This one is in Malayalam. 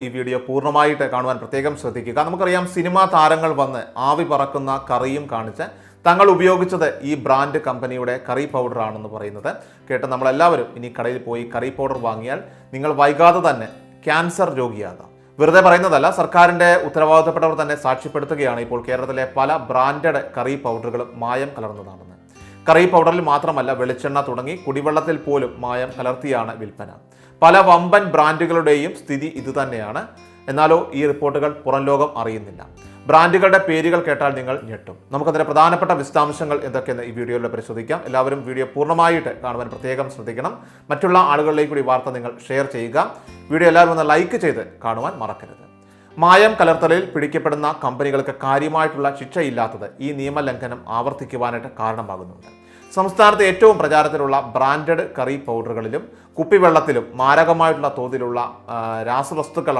ഈ വീഡിയോ പൂർണ്ണമായിട്ട് കാണുവാൻ പ്രത്യേകം ശ്രദ്ധിക്കുക. നമുക്കറിയാം, സിനിമാ താരങ്ങൾ വന്ന് ആവി പറക്കുന്ന കറിയും കാണിച്ച് തങ്ങൾ ഉപയോഗിച്ചത് ഈ ബ്രാൻഡ് കമ്പനിയുടെ കറി പൗഡർ ആണെന്ന് പറയുന്നത് കേട്ട് നമ്മളെല്ലാവരും ഇനി കടയിൽ പോയി കറി പൗഡർ വാങ്ങിയാൽ നിങ്ങൾ വൈകാതെ തന്നെ ക്യാൻസർ രോഗിയാകാം. വെറുതെ പറയുന്നതല്ല, സർക്കാരിൻ്റെ ഉത്തരവാദിത്തപ്പെട്ടവർ തന്നെ സാക്ഷ്യപ്പെടുത്തുകയാണ് ഇപ്പോൾ കേരളത്തിലെ പല ബ്രാൻഡഡ് കറി പൗഡറുകളും മായം കലർന്നതാണെന്ന്. കറി പൗഡറിൽ മാത്രമല്ല, വെളിച്ചെണ്ണ തുടങ്ങി കുടിവെള്ളത്തിൽ പോലും മായം കലർത്തിയാണ് വിൽപ്പന. പല വമ്പൻ ബ്രാൻഡുകളുടെയും സ്ഥിതി ഇതുതന്നെയാണ്. എന്നാലോ ഈ റിപ്പോർട്ടുകൾ പുറം ലോകം അറിയുന്നില്ല. ബ്രാൻഡുകളുടെ പേരുകൾ കേട്ടാൽ നിങ്ങൾ ഞെട്ടും. നമുക്കതിന്റെ പ്രധാനപ്പെട്ട വിശദാംശങ്ങൾ എന്തൊക്കെയെന്ന് ഈ വീഡിയോയിൽ പരിശോധിക്കാം. എല്ലാവരും വീഡിയോ പൂർണ്ണമായിട്ട് കാണുവാൻ പ്രത്യേകം ശ്രദ്ധിക്കണം. മറ്റുള്ള ആളുകളിലേക്ക് കൂടി വാർത്ത നിങ്ങൾ ഷെയർ ചെയ്യുക. വീഡിയോ എല്ലാവരും ഒന്ന് ലൈക്ക് ചെയ്ത് കാണുവാൻ മറക്കരുത്. മായം കലർത്തലിൽ പിടിക്കപ്പെടുന്ന കമ്പനികൾക്ക് കാര്യമായിട്ടുള്ള ശിക്ഷയില്ലാത്തത് ഈ നിയമലംഘനം ആവർത്തിക്കുവാനായിട്ട് കാരണമാകുന്നുണ്ട്. സംസ്ഥാനത്ത് ഏറ്റവും പ്രചാരത്തിലുള്ള ബ്രാൻഡഡ് കറി പൗഡറുകളിലും കുപ്പിവെള്ളത്തിലും മാരകമായിട്ടുള്ള തോതിലുള്ള രാസവസ്തുക്കൾ